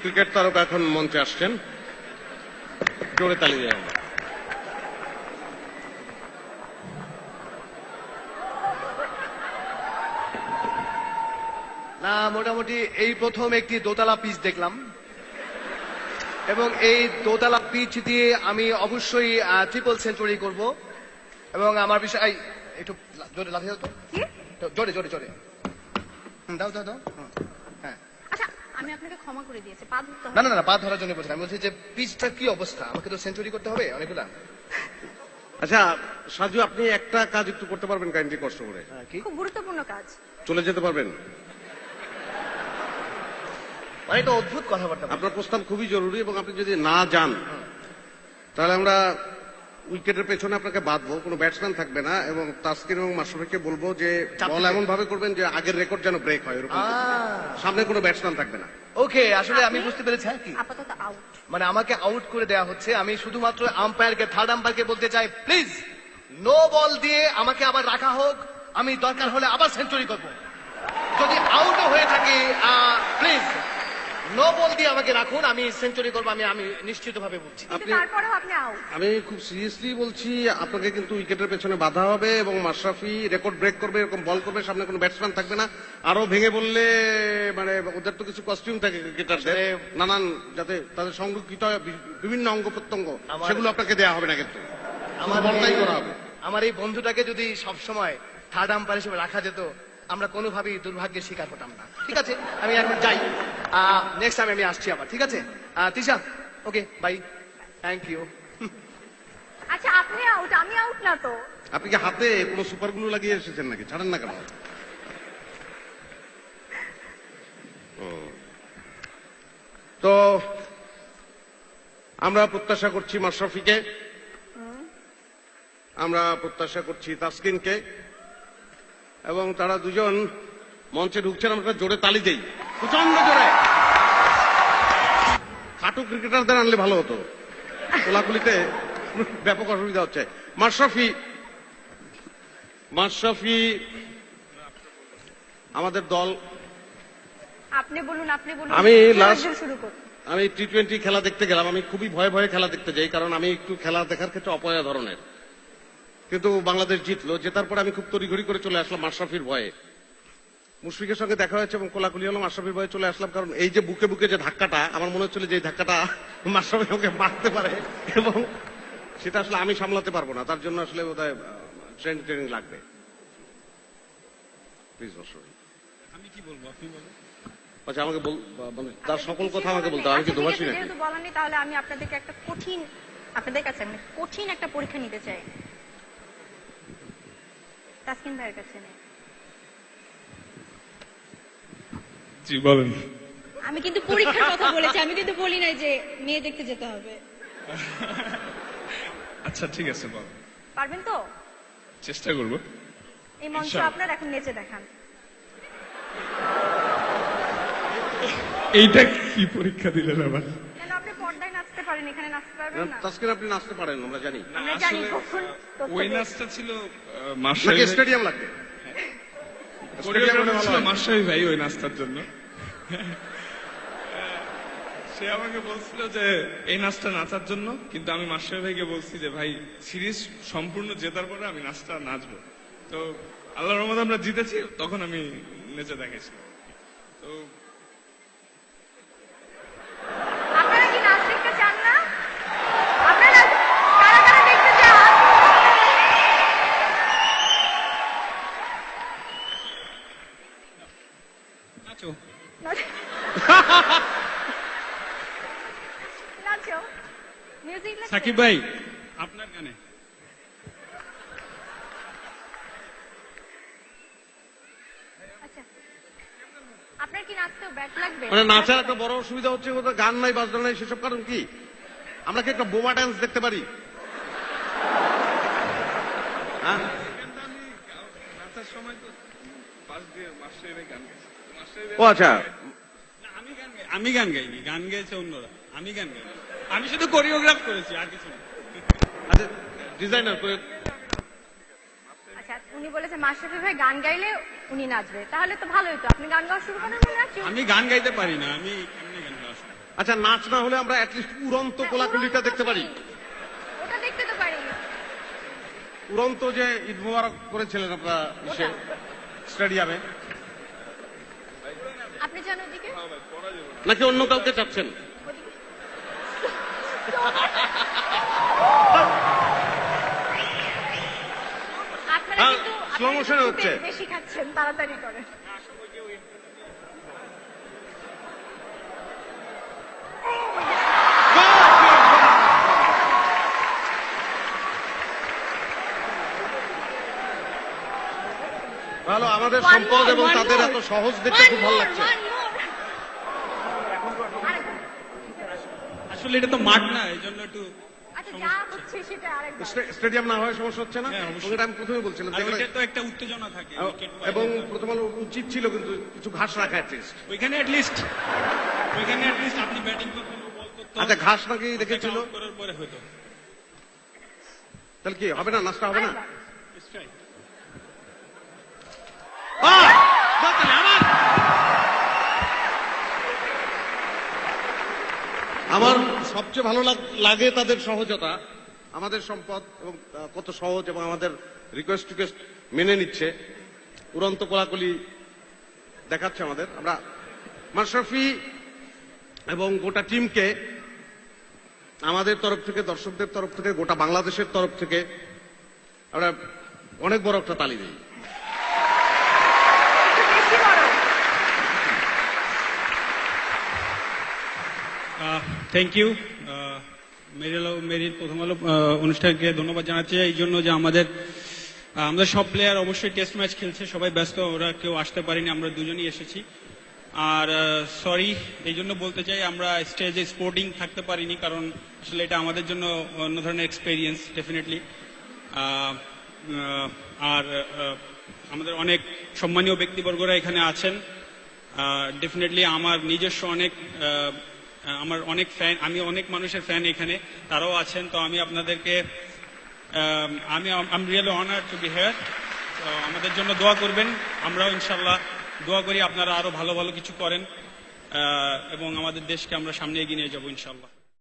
Cricket তারকা এখন মঞ্চে আসছেন, জোরে তালি দেন। না, মোটামুটি এই প্রথম একটি দোতলা পিচ দেখলাম, এবং এই দোতলা পিচ দিয়ে আমি অবশ্যই ট্রিপল সেঞ্চুরি করব। এবং আমার বিষয় একটু জোরে লাথি দাও তো, জোরে জোরে জোরে দাও দাও দাও। হ্যাঁ, আচ্ছা আমি আপনাকে ক্ষমা করে দিয়েছি, পা ধরতে হবে না না না, পা ধরার জন্য বলছি, আমি বলছি যে পিচটা কি অবস্থা, আমাকে তো সেঞ্চুরি করতে হবে অনেকগুলা। আচ্ছা সাজু, আপনি একটা কাজ একটু করতে পারবেন কাইন্ডলি কষ্ট করে? কি খুব গুরুত্বপূর্ণ কাজ। চলে যেতে পারবেন? মানে এটা অদ্ভুত কথাবার্তা। আপনার প্রস্তাব খুবই জরুরি, এবং আপনি যদি না যান তাহলে আমরা উইকেটের পেছনে আপনাকে বাঁধবো, কোনো ব্যাটসম্যান থাকবে না, এবং তাসকিন এবং মাশরাফিকে বলবো যে বল এমন ভাবে করবেন যে আগের রেকর্ড যেন ব্রেক হয়, এরকম সামনে কোনো ব্যাটসম্যান থাকবে না। ওকে, আসলে আমি বুঝতে পেরেছি। হ্যাঁ, কি আপাতত আউট, মানে আমাকে আউট করে দেওয়া হচ্ছে। আমি শুধুমাত্র আম্পায়ারকে, থার্ড আম্পায়ারকে বলতে চাই, প্লিজ নো বল দিয়ে আমাকে আবার রাখা হোক, আমি দরকার হলে আবার সেঞ্চুরি করব। যদি আউটও হয়ে থাকি প্লিজ নো বল দিয়ে আমাকে রাখুন, আমি সেঞ্চুরি করবো, আমি নিশ্চিতভাবে বলছি। কিন্তু তারপরেও আপনি আউট। আমি খুব সিরিয়াসলি বলছি, আপনাকে কিন্তু উইকেটের পেছনে বাধা হবে, এবং মাশরাফি রেকর্ড ব্রেক করবে, এরকম বল করবে, সামনে কোনো ব্যাটসম্যান থাকবে না। আরো ভেঙে বললে মানে ওদের তো কিছু কস্টিউম থাকে ক্রিকেটারদের, নানান, যাতে তাদের সংরক্ষিত বিভিন্ন অঙ্গ প্রত্যঙ্গ, সেগুলো আপনাকে দেওয়া হবে না, কিন্তু আমার বলটাই করা হবে। আমার এই বন্ধুটাকে যদি সবসময় থার্ড আম্পায়ার হিসেবে রাখা যেত, আমরা কোনোভাবেই দুর্ভাগ্যের শিকার হতাম না। ঠিক আছে, আমি এখন যাই, নেক্সট টাইম আমি আসছি আবার। ঠিক আছে Tisha, okay bye, thank you. আচ্ছা আপনি আউট, আমি আউট না তো। আপনি কি হাতে কোনো সুপার গ্লু লাগিয়ে এসেছেন নাকি? ছাড়েন না কেন? তো আমরা প্রত্যাশা করছি মাশরাফিকে, আমরা প্রত্যাশা করছি তাসকিনকে, এবং তারা দুজন মঞ্চে ঢুকছেন, আমরা জোরে তালি দেই, প্রচন্ড জোরে। খাটু ক্রিকেটারদের আনলে ভালো হতো, কোলাকুলিতে ব্যাপক অসুবিধা হচ্ছে। মাশরাফি আমাদের দল। আপনি বলুন, আপনি বলুন। আমি লাস্ট শুরু করুন। আমি টি-20 খেলা দেখতে গেলাম, আমি খুবই ভয়ে ভয়ে খেলা দেখতে যাই, কারণ আমি একটু খেলা দেখার ক্ষেত্রে অপয়া ধরনের। কিন্তু বাংলাদেশ জিতলো, জেতার পরে আমি খুব তড়িঘড়ি করে চলে আসলাম মাশরাফির ভয়ে। মুশফিকের সঙ্গে দেখা হয়েছে এবং কোলাকুলি হলো, মাশরাফির ভয়ে চলে আসলাম, কারণ এই যে বুকে বুকে যে ধাক্কাটা, আমার মনে হচ্ছিল যে এই ধাক্কাটা মাশরাফি আমাকে মারতে পারে, এবং সেটা আসলে আমি সামলাতে পারবো না, তার জন্য আসলে বোধহয় ট্রেনিং লাগবে। প্লিজ মাশরাফি। আমি কি বলবো, আপনি বলুন। আচ্ছা আমাকে মানে তার সকল কথা আমাকে বলতে হবে, আমি কি দোভাষী নাকি? যেহেতু বলেননি, তাহলে আমি আপনাদেরকে একটা কঠিন, আপনাদের কাছে আমি কঠিন একটা পরীক্ষা নিতে চাই। তাসকিন ভাইয়ের কাছে নেই। জি বলেন। আমি কিন্তু পরীক্ষার কথা বলেছি, আমি কিন্তু বলি নাই যে মেয়ে দেখতে যেতে হবে। আচ্ছা ঠিক আছে, বল। পারবেন তো? চেষ্টা করবো। এই মঞ্চ আপনার, এখন নেচে দেখান। এইটা কি পরীক্ষা দিলেন আবার? কেন আপনি পর্দায় নাচতে পারেন, এখানে নাচতে পারবেন না? তাসকিন আপনি নাচতে পারেন, আমরা জানি। আমরা জানি। কখন ওই নাচটা ছিল নাকি স্টেডিয়াম লাগবে? মাশরাফি ভাই ওই নাচটার জন্য। সে আমাকে বলছিল যে এই নাচটা নাচার জন্য, কিন্তু আমি মাশরাফি ভাইকে বলছি যে ভাই সিরিজ সম্পূর্ণ জেতার পরে আমি নাচটা নাচবো। তো আল্লাহর রহমতে আমরা জিতেছি, তখন আমি নেচে দেখাইছি। তো আপনারা কি নাচ দেখতে চান না? আপনারা কারা কারা দেখতে চান? নাচো। নাচো। মিউজিক লাগবে? সাকিব ভাই আপনার গানে। আচ্ছা, আপনার কি নাচতেও ব্যাট লাগবে? মানে নাচার একটা বড় অসুবিধা হচ্ছে, গান নাই বাজনা নাই, সেসব কারণ কি? আমরা কি একটা বোমা ড্যান্স দেখতে পারি? হ্যাঁ, নাচার সময় তো পাশ দিয়ে মাশরাফি ভাই গান গাইছে। ও আচ্ছা, আমি গান গাইনি, গান গাইছে অন্যরা, আমি গান গাইনি। আমি শুধু কোরিওগ্রাফ করেছি, আর কিছু না। আচ্ছা ডিজাইনার করে। আচ্ছা, উনি বলেছে মাশরাফি ভাই গান গাইলে উনি নাচবে, তাহলে তো ভালোই তো। আপনি গান গাওয়া শুরু করেন, উনি নাচুন। আমি গান গাইতে পারি না, আমি এমনি গান গাওয়া শুরু করি। আচ্ছা, নাচ না হলে আমরা অ্যাটলিস্ট উড়ন্ত কোলাকুলিটা দেখতে পারি। ওটা দেখতে তো পারি। উড়ন্ত যে ঈদ মোবারক করেছিলেন আপনারা স্টেডিয়ামে, আপনি যান ওদিকে। নাকি অন্য কাউকে চাচ্ছেন? আপনারা কিন্তু slow motion এ হচ্ছে। বেশি খাচ্ছেন, তাড়াতাড়ি করে। ভালো, আমাদের One সম্পদ more, এবং one তাদের more. এত সহজ দেখতে খুব ভালো লাগছে। One more. আসলে এটা তো মাঠ না, এই জন্য একটু আচ্ছা, যা হচ্ছে সেটা আরেকবার। স্টেডিয়াম না হয় সমস্যা হচ্ছে না? হ্যাঁ, অবশ্যই। এবং এটা আমি প্রথমে বলছিলাম আর যে এগুলো- ওইটা তো একটা উত্তেজনা থাকে wicket পায়। এবং প্রথম আলো উচিত ছিল কিন্তু কিছু ঘাস রাখা অ্যাটলিস্ট। ওইখানে অ্যাটলিস্ট আপনি ব্যাটিং করতেন, ও বল করতো, আচ্ছা, ঘাস নাকি রেখেছিল? out করার পরে হয়তো তাহলে কি হবে না, নাচটা হবে না? আরেকবার। strike। আমার সবচেয়ে ভালো লাগে তাদের সহজতা, আমাদের সম্পদ এবং কত সহজ, এবং আমাদের রিকোয়েস্ট টিকোয়েস্ট মেনে নিচ্ছে, উড়ন্ত কোলাকুলি দেখাচ্ছে আমাদের। আমরা মাশরাফি এবং গোটা টিমকে আমাদের তরফ থেকে, দর্শকদের তরফ থেকে, গোটা বাংলাদেশের তরফ থেকে আমরা অনেক বড় একটা তালি দিই। একটু বেশি বড়। থ্যাংক ইউ মেরির প্রথম আলো অনুষ্ঠানকে ধন্যবাদ জানাচ্ছি এই জন্য যে আমাদের সব প্লেয়ার অবশ্যই টেস্ট ম্যাচ খেলছে, সবাই ব্যস্ত, ওরা কেউ আসতে পারেনি, আমরা দুজনই এসেছি। আর সরি এই জন্য বলতে চাই, আমরা স্টেজে স্পোর্টিং থাকতে পারিনি, কারণ আসলে এটা আমাদের জন্য অন্য ধরনের এক্সপেরিয়েন্স ডেফিনেটলি। আর আমাদের অনেক সম্মানীয় ব্যক্তিবর্গরা এখানে আছেন, ডেফিনেটলি আমার নিজস্ব আমার অনেক ফ্যান, আমি অনেক মানুষের ফ্যান এখানে, তারাও আছেন। তো আমি আপনাদেরকে I am really honoured two B here. আমাদের জন্য দোয়া করবেন, আমরাও ইনশাল্লাহ দোয়া করি আপনারা আরো ভালো ভালো কিছু করেন এবং আমাদের দেশকে আমরা সামনে এগিয়ে নিয়ে যাবো ইনশাল্লাহ।